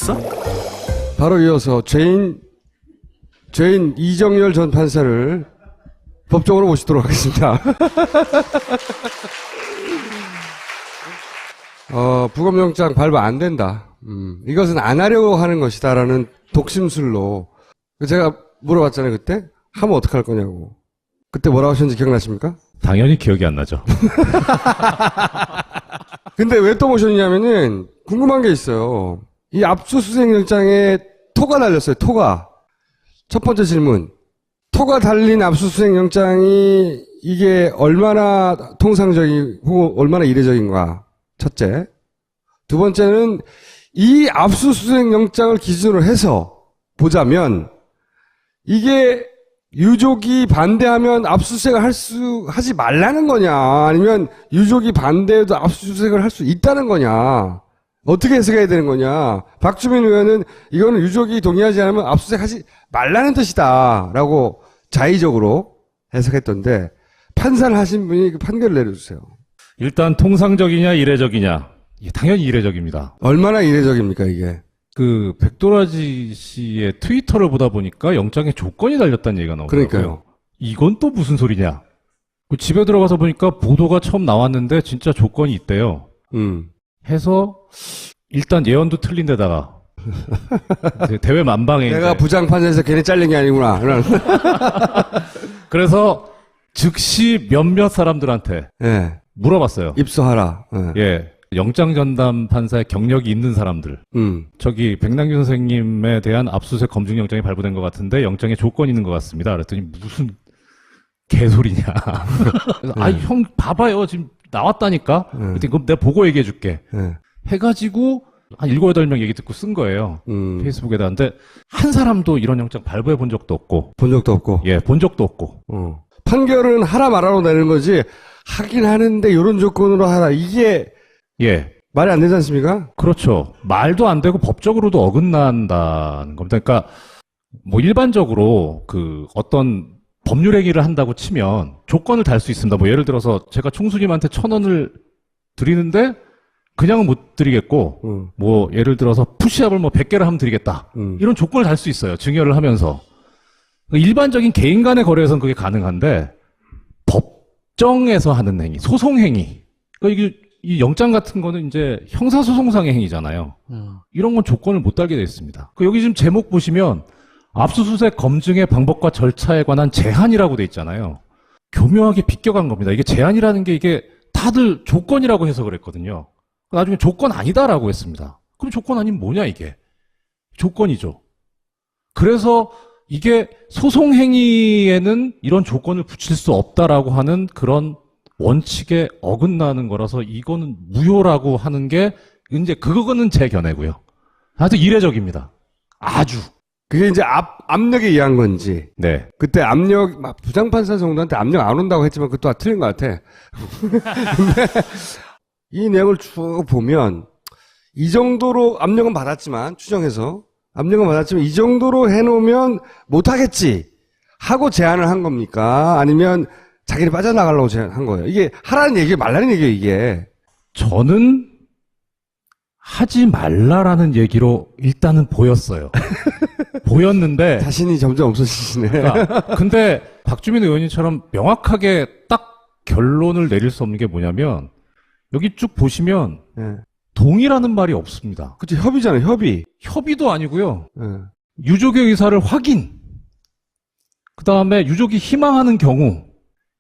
있어? 바로 이어서 죄인 이정열 전 판사를 법정으로 모시도록 하겠습니다. 부검영장 발부 안 된다. 이것은 안 하려고 하는 것이다라는 독심술로 제가 물어봤잖아요. 그때 하면 어떡할 거냐고. 그때 뭐라고 하셨는지 기억나십니까? 당연히 기억이 안 나죠. 근데 왜 또 모셨냐면은 궁금한 게 있어요. 이 압수수색 영장에 토가 달렸어요. 토가. 첫 번째 질문. 토가 달린 압수수색 영장이 이게 얼마나 통상적이고 얼마나 이례적인가. 첫째. 두 번째는 이 압수수색 영장을 기준으로 해서 보자면 이게 유족이 반대하면 압수수색을 하지 말라는 거냐, 아니면 유족이 반대해도 압수수색을 할 수 있다는 거냐, 어떻게 해석해야 되는 거냐. 박주민 의원은 이거는 유족이 동의하지 않으면 압수수색 하지 말라는 뜻이다 라고 자의적으로 해석했던데, 판사를 하신 분이 그 판결을 내려주세요. 일단 통상적이냐 이례적이냐. 당연히 이례적입니다. 얼마나 이례적입니까 이게? 그 백도라지 씨의 트위터를 보다 보니까 영장에 조건이 달렸다는 얘기가 나오더라고요. 그러니까요. 이건 또 무슨 소리냐. 그 집에 들어가서 보니까 보도가 처음 나왔는데 진짜 조건이 있대요. 해서 일단 예언도 틀린 데다가 대외 만방에 내가 부장판사에서 괜히 잘린 게 아니구나. 그래서 즉시 몇몇 사람들한테 예. 물어봤어요. 입소하라. 예. 영장 전담 판사의 경력이 있는 사람들. 저기 백남규 선생님에 대한 압수수색 검증 영장이 발부된 것 같은데 영장에 조건이 있는 것 같습니다. 그랬더니 무슨 개소리냐. 아, 형 봐봐요. 지금 나왔다니까. 그랬더니 그럼 내가 보고 얘기해 줄게. 해가지고 한 7, 8명 얘기 듣고 쓴 거예요. 페이스북에다. 근데 한 사람도 이런 영장 발부해 본 적도 없고. 본 적도 없고. 예, 본 적도 없고. 판결은 하라 말아로 내는 거지, 하긴 하는데 이런 조건으로 하라, 이게 예. 말이 안 되지 않습니까? 그렇죠. 말도 안 되고 법적으로도 어긋난다는 겁니다. 그러니까 뭐 일반적으로 그 어떤 법률 행위를 한다고 치면 조건을 달 수 있습니다. 뭐 예를 들어서 제가 총수님한테 1,000원을 드리는데 그냥은 못 드리겠고, 뭐 예를 들어서 푸시업을 뭐 100개를 하면 드리겠다. 이런 조건을 달 수 있어요. 증여를 하면서. 일반적인 개인 간의 거래에서는 그게 가능한데 법정에서 하는 행위, 소송 행위. 그러니까 이게 이 영장 같은 거는 이제 형사소송상의 행위잖아요. 이런 건 조건을 못 달게 되어 있습니다. 여기 지금 제목 보시면 압수수색 검증의 방법과 절차에 관한 제한이라고 돼 있잖아요. 교묘하게 비껴간 겁니다. 이게 제한이라는 게 이게 다들 조건이라고 해석을 했거든요. 나중에 조건 아니다라고 했습니다. 그럼 조건 아니면 뭐냐 이게? 조건이죠. 그래서 이게 소송행위에는 이런 조건을 붙일 수 없다라고 하는 그런 원칙에 어긋나는 거라서 이거는 무효라고 하는 게 이제 그거는 제 견해고요. 아주 이례적입니다. 아주. 그게 이제 압력에 의한 건지. 네. 그때 압력, 막 부장판사 정도한테 압력 안 온다고 했지만 그것도 틀린 것 같아. 근데 이 내용을 쭉 보면 이 정도로 압력은 받았지만, 추정해서 압력은 받았지만 이 정도로 해놓으면 못하겠지 하고 제안을 한 겁니까? 아니면 자기는 빠져나가려고 제안한 거예요? 이게 하라는 얘기예요, 말라는 얘기예요, 이게? 저는 하지 말라라는 얘기로 일단은 보였어요. 보였는데 자신이 점점 없어지시네. 그러니까, 근데 박주민 의원님처럼 명확하게 딱 결론을 내릴 수 없는 게 뭐냐면 여기 쭉 보시면 네. 동의라는 말이 없습니다. 그치, 협의잖아요, 협의. 협의도 아니고요. 네. 유족의 의사를 확인. 그 다음에 유족이 희망하는 경우.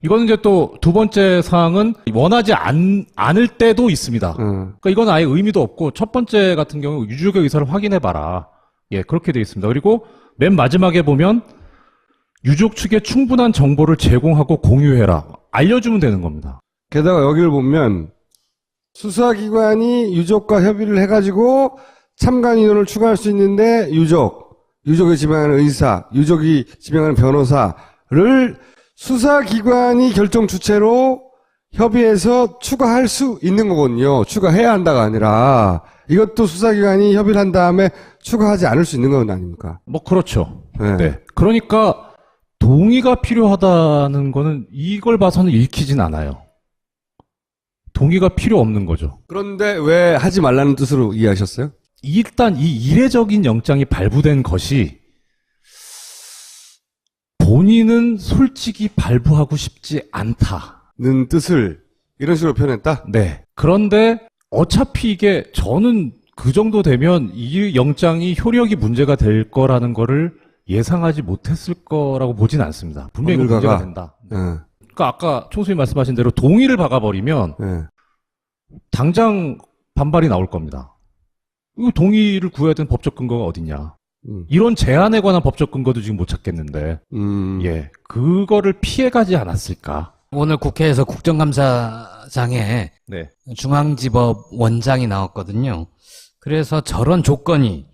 이거는 이제 또 두 번째 사항은 원하지 않을 때도 있습니다. 그러니까 이건 아예 의미도 없고 첫 번째 같은 경우 유족의 의사를 확인해봐라. 예, 그렇게 돼 있습니다. 그리고 맨 마지막에 보면 유족 측에 충분한 정보를 제공하고 공유해라. 알려주면 되는 겁니다. 게다가 여기를 보면 수사기관이 유족과 협의를 해가지고 참관 인원을 추가할 수 있는데 유족이 지명하는 의사, 유족이 지명하는 변호사를 수사기관이 결정 주체로 협의해서 추가할 수 있는 거거든요. 추가해야 한다가 아니라 이것도 수사기관이 협의를 한 다음에 추가하지 않을 수 있는 건 아닙니까? 뭐 그렇죠. 네. 네. 그러니까 동의가 필요하다는 거는 이걸 봐서는 읽히진 않아요. 동의가 필요 없는 거죠. 그런데 왜 하지 말라는 뜻으로 이해하셨어요? 일단 이 이례적인 영장이 발부된 것이 본인은 솔직히 발부하고 싶지 않다. 는 뜻을 이런 식으로 표현했다? 네. 그런데 어차피 이게 저는 그 정도 되면 이 영장이 효력이 문제가 될 거라는 거를 예상하지 못했을 거라고 보진 않습니다. 분명히 이거 문제가 된다. 예. 그러니까 아까 총수님 말씀하신 대로 동의를 박아버리면 예. 당장 반발이 나올 겁니다. 이거 동의를 구해야 되는 법적 근거가 어딨냐. 이런 제한에 관한 법적 근거도 지금 못 찾겠는데, 예, 그거를 피해가지 않았을까? 오늘 국회에서 국정감사장에 네, 중앙지법 원장이 나왔거든요. 그래서 저런 조건이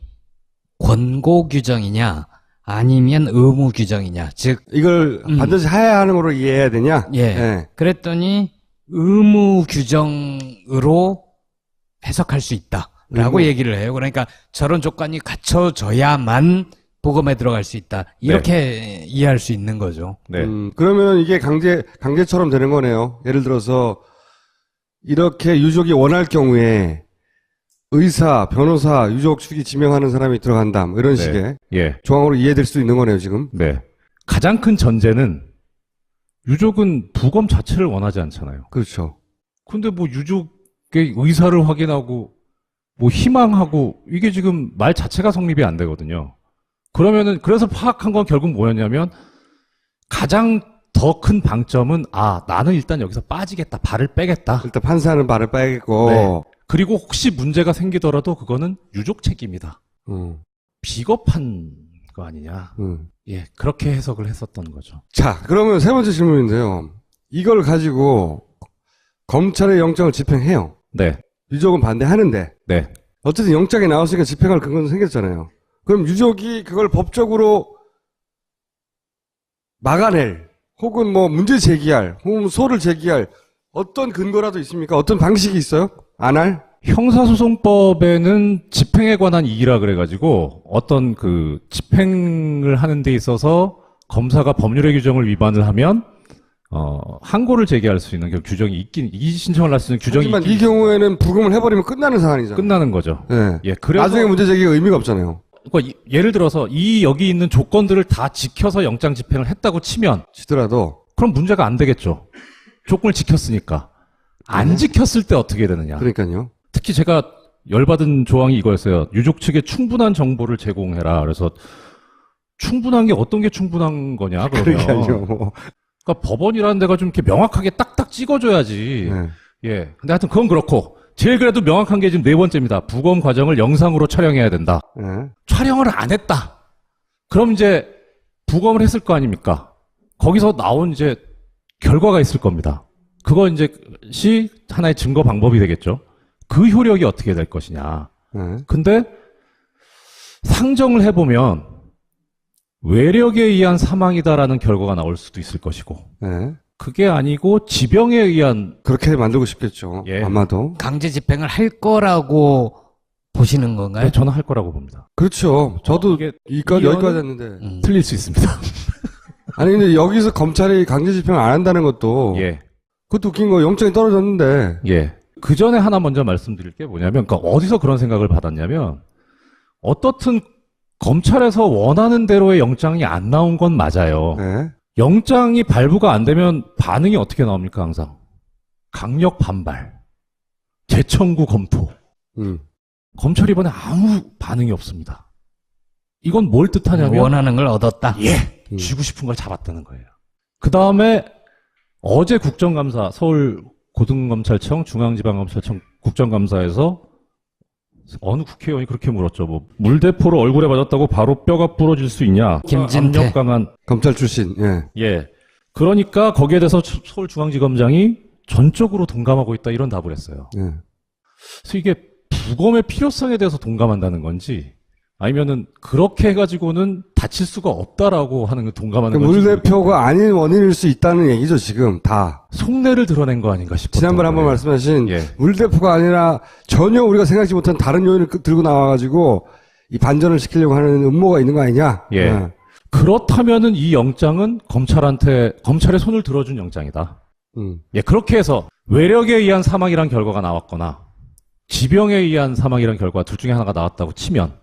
권고 규정이냐 아니면 의무 규정이냐, 즉 이걸 반드시 해야 하는 거로 이해해야 되냐? 예. 예. 그랬더니 의무 규정으로 해석할 수 있다라고 얘기를 해요. 그러니까 저런 조건이 갖춰져야만 보검에 들어갈 수 있다. 이렇게 이해할 수 있는 거죠. 네, 그러면 이게 강제처럼 되는 거네요. 예를 들어서 이렇게 유족이 원할 경우에 의사, 변호사, 유족 측이 지명하는 사람이 들어간다. 뭐 이런 네. 식의 예, 조항으로 이해될 수도 있는 거네요, 지금. 네. 가장 큰 전제는 유족은 부검 자체를 원하지 않잖아요. 그렇죠. 근데 뭐 유족의 의사를 확인하고 뭐 희망하고 이게 지금 말 자체가 성립이 안 되거든요. 그러면은 그래서 파악한 건 결국 뭐였냐면 가장 더 큰 방점은 나는 일단 여기서 빠지겠다. 발을 빼겠다. 일단 판사는 발을 빼겠고. 네. 그리고 혹시 문제가 생기더라도 그거는 유족 책임이다. 비겁한 거 아니냐. 예, 그렇게 해석을 했었던 거죠. 자, 그러면 세 번째 질문인데요. 이걸 가지고 검찰의 영장을 집행해요. 네, 유족은 반대하는데 네, 어쨌든 영장이 나왔으니까 집행할 근거는 생겼잖아요. 그럼 유족이 그걸 법적으로 막아낼 혹은 뭐 문제 제기할 혹은 소를 제기할 어떤 근거라도 있습니까? 어떤 방식이 있어요? 안 할? 형사소송법에는 집행에 관한 이의라 그래가지고 어떤 그 집행을 하는 데 있어서 검사가 법률의 규정을 위반을 하면 항고를 제기할 수 있는 규정이 이의 신청을 할 수 있는 규정이 하지만 있긴 이 경우에는 부검을 해버리면 끝나는 상황이잖아요. 끝나는 거죠. 네. 예, 그래서 나중에 문제 제기가 의미가 없잖아요. 그러니까 예를 들어서 여기 있는 조건들을 다 지켜서 영장 집행을 했다고 치면 치더라도 그럼 문제가 안 되겠죠. 조건을 지켰으니까. 안 지켰을 때 어떻게 되느냐. 그러니까요. 특히 제가 열받은 조항이 이거였어요. 유족 측에 충분한 정보를 제공해라. 그래서 충분한 게 어떤 게 충분한 거냐, 그러면. 그러니까요. 그러니까 법원이라는 데가 좀 이렇게 명확하게 딱딱 찍어줘야지. 네. 예. 근데 하여튼 그건 그렇고. 제일 그래도 명확한 게 지금 네 번째입니다. 부검 과정을 영상으로 촬영해야 된다. 네. 촬영을 안 했다. 그럼 이제 부검을 했을 거 아닙니까? 거기서 나온 이제 결과가 있을 겁니다. 그거 이제 하나의 증거 방법이 되겠죠. 그 효력이 어떻게 될 것이냐. 네. 근데 상정을 해보면 외력에 의한 사망이다라는 결과가 나올 수도 있을 것이고 네. 그게 아니고 지병에 의한 그렇게 만들고 싶겠죠. 예. 아마도. 강제 집행을 할 거라고 보시는 건가요? 네, 저는 할 거라고 봅니다. 그렇죠. 저도 이게 여기까지 했는데. 틀릴 수 있습니다. 아니 근데 여기서 검찰이 강제 집행을 안 한다는 것도 예. 그것도 웃긴 거 영장이 떨어졌는데 예. 그 전에 하나 먼저 말씀드릴 게 뭐냐면, 그러니까 어디서 그런 생각을 받았냐면, 어떻든 검찰에서 원하는 대로의 영장이 안 나온 건 맞아요. 네. 영장이 발부가 안 되면 반응이 어떻게 나옵니까, 항상? 강력 반발, 재청구 검토. 검찰이 이번에 아무 반응이 없습니다. 이건 뭘 뜻하냐면, 원하는 걸 얻었다. 예, 쥐고 싶은 걸 잡았다는 거예요. 그 다음에 어제 국정감사, 서울 고등검찰청, 중앙지방검찰청 국정감사에서 어느 국회의원이 그렇게 물었죠. 뭐 물대포로 얼굴에 맞았다고 바로 뼈가 부러질 수 있냐? 김진태. 압력 강한. 검찰 출신. 예. 예. 그러니까 거기에 대해서 서울중앙지검장이 전적으로 동감하고 있다 이런 답을 했어요. 예. 그래서 이게 부검의 필요성에 대해서 동감한다는 건지 아니면은 그렇게 해가지고는 다칠 수가 없다라고 하는 걸 동감하는 건지 물대표가 아닌 원인일 수 있다는 얘기죠, 지금 다. 속내를 드러낸 거 아닌가 싶어요. 지난번에 한번 말씀하신 예. 물대포가 아니라 전혀 우리가 생각지 못한 다른 요인을 들고 나와가지고 이 반전을 시키려고 하는 음모가 있는 거 아니냐? 예. 그렇다면은 이 영장은 검찰의 손을 들어준 영장이다. 예, 그렇게 해서 외력에 의한 사망이란 결과가 나왔거나 지병에 의한 사망이라는 결과 둘 중에 하나가 나왔다고 치면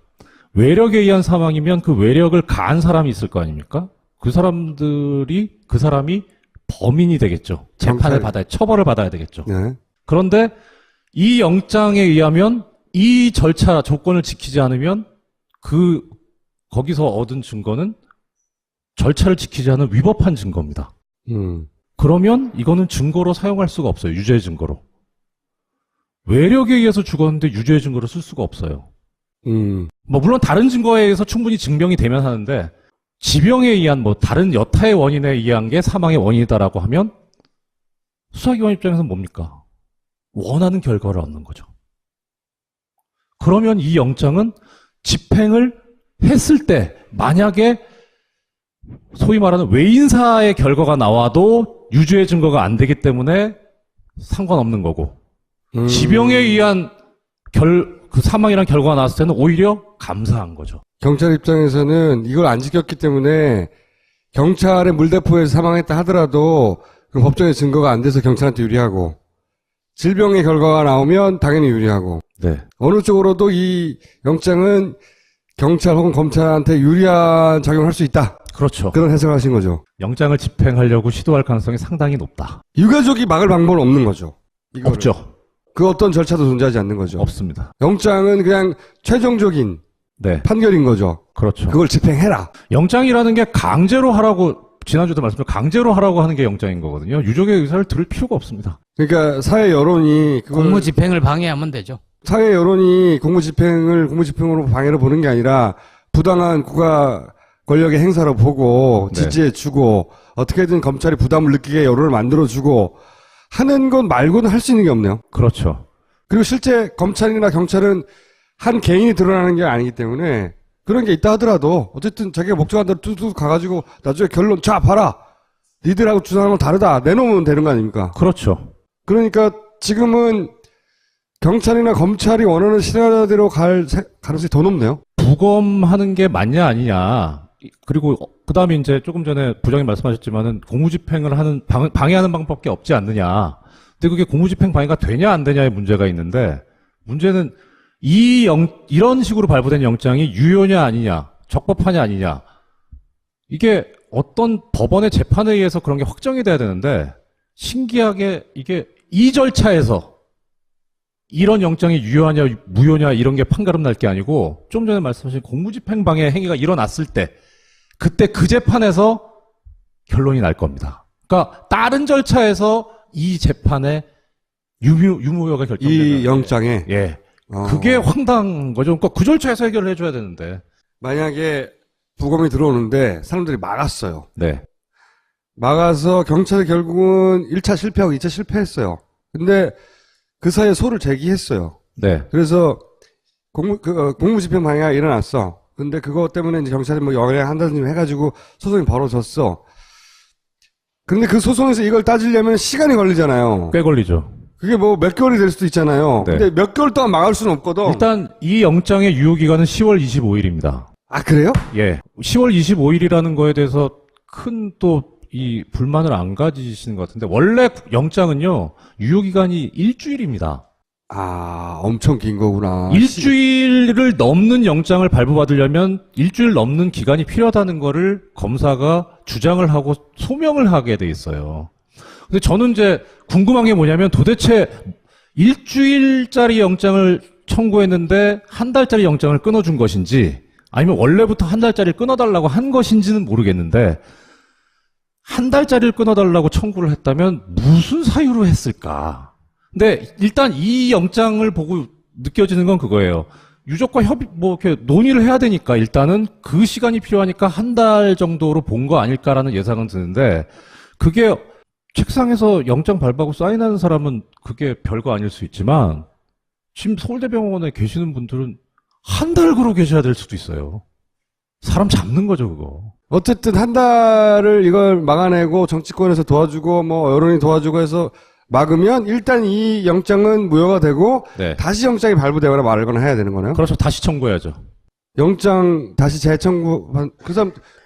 외력에 의한 사망이면 그 외력을 가한 사람이 있을 거 아닙니까? 그 사람이 범인이 되겠죠. 재판을 받아야, 처벌을 받아야 되겠죠. 네. 그런데 이 영장에 의하면 이 절차 조건을 지키지 않으면 거기서 얻은 증거는 절차를 지키지 않은 위법한 증거입니다. 그러면 이거는 증거로 사용할 수가 없어요. 유죄 증거로. 외력에 의해서 죽었는데 유죄 증거로 쓸 수가 없어요. 뭐 물론 다른 증거에 의해서 충분히 증명이 되면 하는데 지병에 의한 뭐 다른 여타의 원인에 의한 게 사망의 원인이다라고 하면 수사기관 입장에서는 뭡니까? 원하는 결과를 얻는 거죠. 그러면 이 영장은 집행을 했을 때 만약에 소위 말하는 외인사의 결과가 나와도 유죄의 증거가 안 되기 때문에 상관없는 거고 지병에 의한 그 사망이라는 결과가 나왔을 때는 오히려 감사한 거죠. 경찰 입장에서는 이걸 안 지켰기 때문에 경찰의 물대포에서 사망했다 하더라도 그 법정의 증거가 안 돼서 경찰한테 유리하고 질병의 결과가 나오면 당연히 유리하고 네. 어느 쪽으로도 이 영장은 경찰 혹은 검찰한테 유리한 작용을 할 수 있다. 그렇죠. 그런 해석을 하신 거죠. 영장을 집행하려고 시도할 가능성이 상당히 높다. 유가족이 막을 방법은 없는 거죠. 이거를. 없죠. 그 어떤 절차도 존재하지 않는 거죠. 없습니다. 영장은 그냥 최종적인 네. 판결인 거죠. 그렇죠. 그걸 집행해라. 영장이라는 게 강제로 하라고 지난주도 말씀드린 강제로 하라고 하는 게 영장인 거거든요. 유족의 의사를 들을 필요가 없습니다. 그러니까 사회 여론이 공무 집행을 방해하면 되죠. 사회 여론이 공무집행으로 방해를 보는 게 아니라 부당한 국가 권력의 행사로 보고 네. 지지해주고 어떻게든 검찰이 부담을 느끼게 여론을 만들어주고 하는 것 말고는 할 수 있는 게 없네요. 그렇죠. 그리고 실제 검찰이나 경찰은 한 개인이 드러나는 게 아니기 때문에 그런 게 있다 하더라도 어쨌든 자기가 목적한 대로 뚜뚜 가가지고 나중에 결론 자 봐라 니들하고 주장하는 건 다르다 내놓으면 되는 거 아닙니까? 그렇죠. 그러니까 지금은 경찰이나 검찰이 원하는 시나리오대로 갈 가능성이 더 높네요. 부검하는 게 맞냐 아니냐. 그리고 그다음에 이제 조금 전에 부장님 말씀하셨지만은 공무집행을 하는 방해하는 방법밖에 없지 않느냐. 근데 그게 공무집행 방해가 되냐 안 되냐의 문제가 있는데 문제는 이런 식으로 발부된 영장이 유효냐 아니냐, 적법하냐 아니냐. 이게 어떤 법원의 재판에 의해서 그런 게 확정이 돼야 되는데 신기하게 이게 이 절차에서 이런 영장이 유효하냐 무효냐 이런 게 판가름 날 게 아니고 좀 전에 말씀하신 공무집행 방해 행위가 일어났을 때 그때 그 재판에서 결론이 날 겁니다. 그러니까 다른 절차에서 이 재판의 유무효가 결정되는 이 영장에 예. 그게 황당한 거죠. 그러니까 그 절차에서 해결을 해줘야 되는데. 만약에 부검이 들어오는데 사람들이 막았어요. 네. 막아서 경찰이 결국은 1차 실패하고 2차 실패했어요. 근데 그 사이에 소를 제기했어요. 네. 그래서 공무집행 방해가 일어났어. 근데 그것 때문에 이제 경찰이 뭐 영향한다든지 해가지고 소송이 벌어졌어. 근데 그 소송에서 이걸 따지려면 시간이 걸리잖아요. 꽤 걸리죠. 그게 뭐 몇 개월이 될 수도 있잖아요. 네. 근데 몇 개월 동안 막을 수는 없거든. 일단 이 영장의 유효기간은 10월 25일입니다. 아, 그래요? 예. 10월 25일이라는 거에 대해서 큰 또 이 불만을 안 가지시는 것 같은데 원래 영장은요 유효기간이 일주일입니다. 아, 엄청 긴 거구나. 일주일을 넘는 영장을 발부받으려면 일주일 넘는 기간이 필요하다는 거를 검사가 주장을 하고 소명을 하게 돼 있어요. 근데 저는 이제 궁금한 게 뭐냐면 도대체 일주일짜리 영장을 청구했는데 한 달짜리 영장을 끊어준 것인지 아니면 원래부터 한 달짜리를 끊어달라고 한 것인지는 모르겠는데 한 달짜리를 끊어달라고 청구를 했다면 무슨 사유로 했을까? 근데 일단 이 영장을 보고 느껴지는 건 그거예요. 유족과 이렇게 논의를 해야 되니까 일단은 그 시간이 필요하니까 한 달 정도로 본 거 아닐까라는 예상은 드는데 그게 책상에서 영장 발부하고 사인하는 사람은 그게 별거 아닐 수 있지만 지금 서울대병원에 계시는 분들은 한 달 그러고 계셔야 될 수도 있어요. 사람 잡는 거죠, 그거. 어쨌든 한 달을 이걸 막아내고 정치권에서 도와주고 뭐 여론이 도와주고 해서 막으면 일단 이 영장은 무효가 되고 네. 다시 영장이 발부되거나 말거나 해야 되는 거네요. 그렇죠. 다시 청구해야죠. 영장 다시 재청구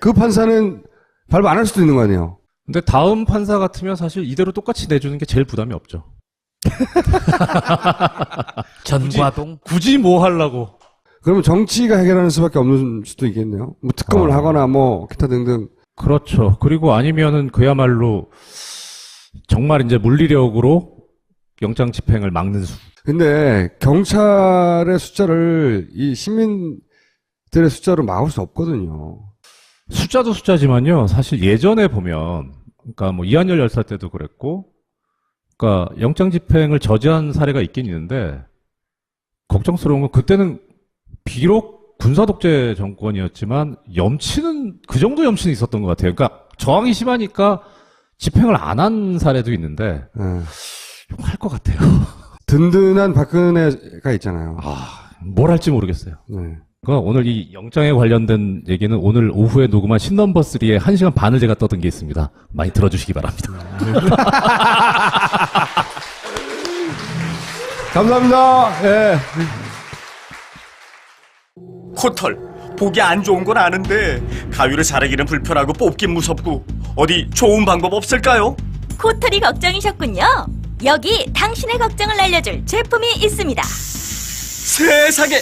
그 판사는 발부 안 할 수도 있는 거 아니에요. 근데 다음 판사 같으면 사실 이대로 똑같이 내주는 게 제일 부담이 없죠. 전과동? 굳이 뭐 하려고. 그러면 정치가 해결하는 수밖에 없는 수도 있겠네요. 뭐 특검을 하거나 뭐 기타 등등. 그렇죠. 그리고 아니면은 그야말로 정말 이제 물리력으로 영장 집행을 막는 수. 근데 경찰의 숫자를 이 시민들의 숫자로 막을 수 없거든요. 숫자도 숫자지만요. 사실 예전에 보면, 그러니까 뭐 이한열 열사 때도 그랬고, 그러니까 영장 집행을 저지한 사례가 있긴 있는데, 걱정스러운 건 그때는 비록 군사독재 정권이었지만 염치는 그 정도 염치는 있었던 것 같아요. 그러니까 저항이 심하니까 집행을 안 한 사례도 있는데 할 것 같아요. 든든한 박근혜가 있잖아요. 뭘 할지 모르겠어요. 네. 그러니까 오늘 이 영장에 관련된 얘기는 오늘 오후에 녹음한 신넘버 3에 1시간 반을 제가 떠든 게 있습니다. 많이 들어주시기 바랍니다. 감사합니다. 예. 코털 보기 안 좋은 건 아는데 가위로 자르기는 불편하고 뽑긴 무섭고 어디 좋은 방법 없을까요? 코털이 걱정이셨군요. 여기 당신의 걱정을 날려줄 제품이 있습니다. 세상에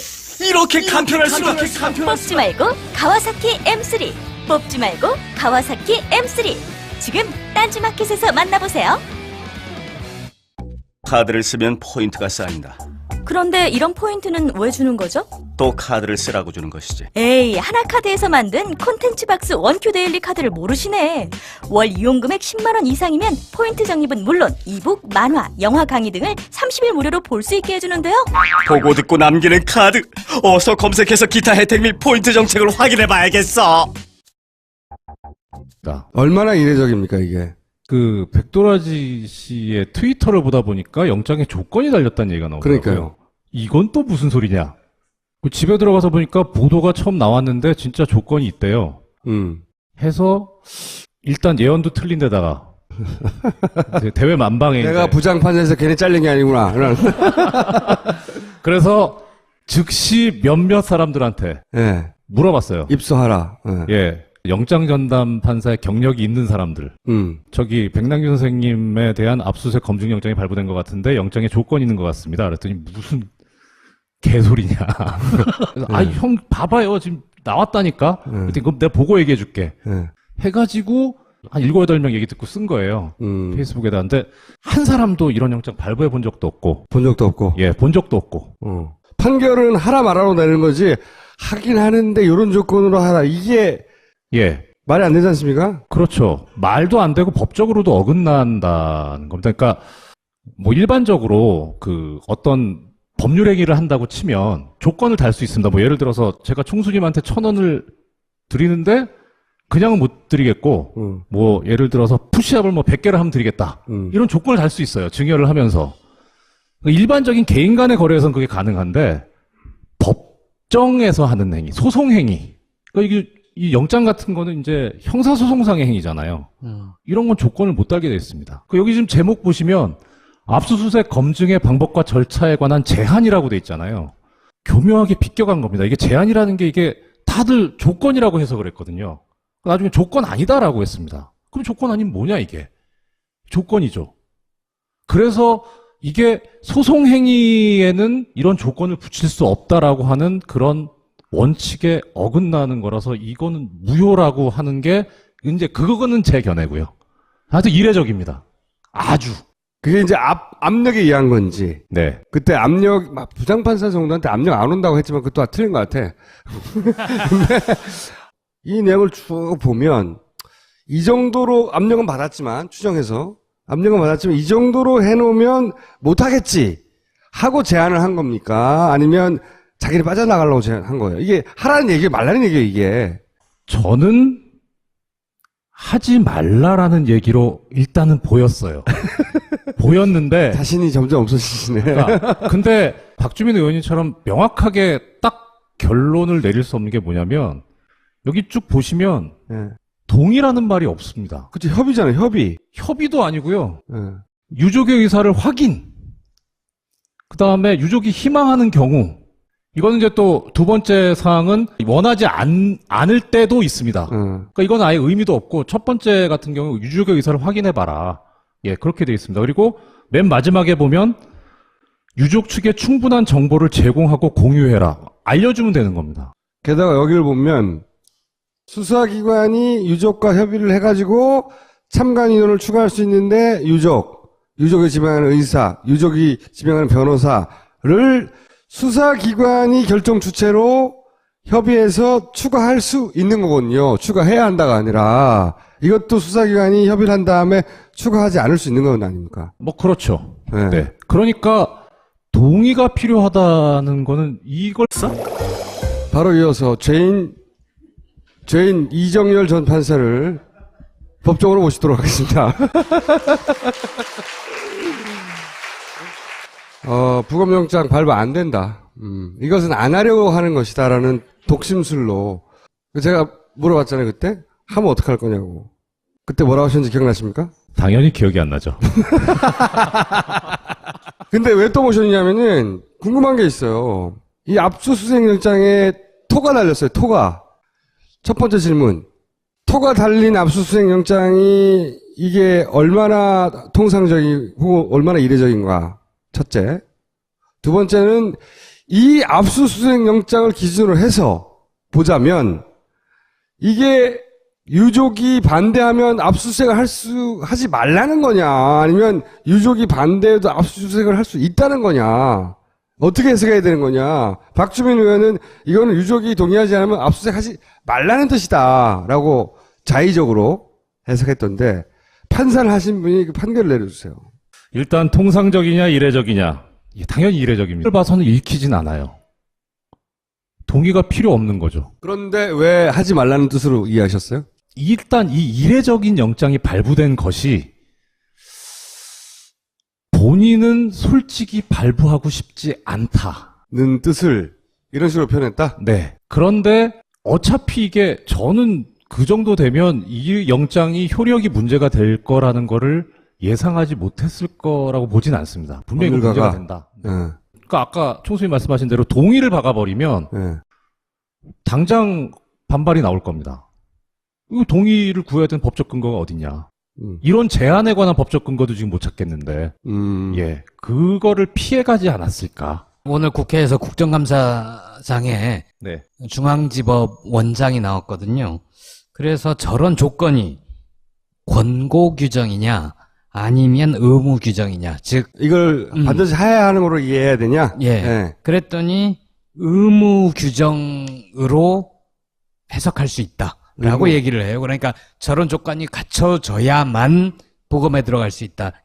이렇게 간편할 수가. 뽑지 말고 가와사키 M3. 뽑지 말고 가와사키 M3. 지금 딴지마켓에서 만나보세요. 카드를 쓰면 포인트가 쌓인다. 그런데 이런 포인트는 왜 주는 거죠? 또 카드를 쓰라고 주는 것이지. 에이, 하나카드에서 만든 콘텐츠 박스 원큐 데일리 카드를 모르시네. 월 이용금액 10만원 이상이면 포인트 적립은 물론 이북, 만화, 영화 강의 등을 30일 무료로 볼 수 있게 해주는데요. 보고 듣고 남기는 카드. 어서 검색해서 기타 혜택 및 포인트 정책을 확인해봐야겠어. 얼마나 이례적입니까 이게? 그 백도라지 씨의 트위터를 보다 보니까 영장에 조건이 달렸다는 얘기가 나오더라고요. 그러니까요. 이건 또 무슨 소리냐? 그 집에 들어가서 보니까 보도가 처음 나왔는데 진짜 조건이 있대요. 해서 일단 예언도 틀린 데다가 대외 만방에 내가 이제 부장판에서 괜히 잘린 게 아니구나. 그래서 즉시 몇몇 사람들한테 예. 물어봤어요. 입소하라. 예. 예. 영장 전담 판사의 경력이 있는 사람들. 저기 백남기 선생님에 대한 압수수색 검증 영장이 발부된 것 같은데 영장에 조건이 있는 것 같습니다. 그랬더니 무슨 개소리냐. 그래서 형 봐봐요. 지금 나왔다니까. 그랬더니 그럼 내가 보고 얘기해 줄게. 해가지고 한 7, 8명 얘기 듣고 쓴 거예요. 페이스북에다. 근데 한 사람도 이런 영장 발부해 본 적도 없고. 본 적도 없고. 예, 본 적도 없고. 판결은 하라 말아로 내는 거지. 하긴 하는데 이런 조건으로 하라. 이게 예. 말이 안 되지 않습니까? 그렇죠. 말도 안 되고 법적으로도 어긋난다는 겁니다. 그러니까 뭐 일반적으로 그 어떤 법률 행위를 한다고 치면 조건을 달 수 있습니다. 뭐 예를 들어서 제가 총수님한테 1,000원을 드리는데 그냥은 못 드리겠고 뭐 예를 들어서 푸시업을 뭐 100개를 하면 드리겠다. 이런 조건을 달 수 있어요. 증여를 하면서. 일반적인 개인 간의 거래에서는 그게 가능한데 법정에서 하는 행위, 소송 행위. 그러니까 이게 이 영장 같은 거는 이제 형사소송상의 행위잖아요. 이런 건 조건을 못 달게 되어 있습니다. 여기 지금 제목 보시면 압수수색 검증의 방법과 절차에 관한 제한이라고 돼 있잖아요. 교묘하게 비껴간 겁니다. 이게 제한이라는 게 이게 다들 조건이라고 해석을 했거든요. 나중에 조건 아니다라고 했습니다. 그럼 조건 아니면 뭐냐 이게? 조건이죠. 그래서 이게 소송행위에는 이런 조건을 붙일 수 없다라고 하는 그런 원칙에 어긋나는 거라서 이거는 무효라고 하는 게 이제 그거는 제 견해고요. 아주 이례적입니다. 아주. 그게 이제 압력에 의한 건지. 네. 그때 압력, 부장판사 정도한테 압력 안 온다고 했지만 그것도 틀린 것 같아. 근데 이 내용을 쭉 보면 이 정도로 압력은 받았지만 추정해서 압력은 받았지만 이 정도로 해놓으면 못하겠지 하고 제안을 한 겁니까? 아니면 자기를 빠져나가려고 한 거예요. 이게 하라는 얘기, 말라는 얘기예요, 이게. 저는 하지 말라라는 얘기로 일단은 보였어요. 보였는데. 자신이 점점 없어지시네. 그러니까, 근데 박주민 의원님처럼 명확하게 딱 결론을 내릴 수 없는 게 뭐냐면 여기 쭉 보시면 네. 동의라는 말이 없습니다. 그치, 협의잖아요, 협의. 협의도 아니고요. 네. 유족의 의사를 확인. 그 다음에 유족이 희망하는 경우. 이거는 이제 또 두 번째 사항은 원하지 않을 때도 있습니다. 그러니까 이건 아예 의미도 없고 첫 번째 같은 경우 유족의 의사를 확인해봐라. 예, 그렇게 돼 있습니다. 그리고 맨 마지막에 보면 유족 측에 충분한 정보를 제공하고 공유해라. 알려주면 되는 겁니다. 게다가 여기를 보면 수사기관이 유족과 협의를 해가지고 참관 인원을 추가할 수 있는데 유족이 지명하는 의사, 유족이 지명하는 변호사를 수사기관이 결정 주체로 협의해서 추가할 수 있는 거거든요. 추가해야 한다가 아니라 이것도 수사기관이 협의를 한 다음에 추가하지 않을 수 있는 건 아닙니까? 뭐 그렇죠. 네. 네. 그러니까 동의가 필요하다는 거는 이걸 바로 이어서 죄인 이정열 전 판사를 법정으로 모시도록 하겠습니다. 부검영장 발부 안 된다. 이것은 안 하려고 하는 것이다라는 독심술로 제가 물어봤잖아요 그때. 하면 어떡할 거냐고. 그때 뭐라고 하셨는지 기억나십니까? 당연히 기억이 안 나죠. 근데 왜 또 모셨냐면은 궁금한 게 있어요. 이 압수수색 영장에 토가 달렸어요. 토가. 첫 번째 질문. 토가 달린 압수수색 영장이 이게 얼마나 통상적이고 얼마나 이례적인가. 첫째. 두 번째는 이 압수수색 영장을 기준으로 해서 보자면 이게 유족이 반대하면 압수수색을 하지 말라는 거냐, 아니면 유족이 반대해도 압수수색을 할 수 있다는 거냐, 어떻게 해석해야 되는 거냐. 박주민 의원은 이거는 유족이 동의하지 않으면 압수수색 하지 말라는 뜻이다 라고 자의적으로 해석했던데, 판사를 하신 분이 그 판결을 내려주세요. 일단 통상적이냐 이례적이냐. 당연히 이례적입니다. 이걸 봐서는 읽히진 않아요. 동의가 필요 없는 거죠. 그런데 왜 하지 말라는 뜻으로 이해하셨어요? 일단 이 이례적인 영장이 발부된 것이 본인은 솔직히 발부하고 싶지 않다. 는 뜻을 이런 식으로 표현했다? 네. 그런데 어차피 이게 저는 그 정도 되면 이 영장이 효력이 문제가 될 거라는 거를 예상하지 못했을 거라고 보진 않습니다. 분명히 이거 문제가 된다. 네. 그러니까 아까 총수님 말씀하신 대로 동의를 박아버리면 네. 당장 반발이 나올 겁니다. 이거 동의를 구해야 되는 법적 근거가 어딨냐. 이런 제한에 관한 법적 근거도 지금 못 찾겠는데, 예, 그거를 피해가지 않았을까. 오늘 국회에서 국정감사장에 네. 중앙지법 원장이 나왔거든요. 그래서 저런 조건이 권고 규정이냐 아니면 의무 규정이냐, 즉 이걸 반드시 해야 하는 거로 이해해야 되냐? 예. 네. 그랬더니 의무 규정으로 해석할 수 있다라고 얘기를 해요. 그러니까 저런 조건이 갖춰져야만 보검에 들어갈 수 있다.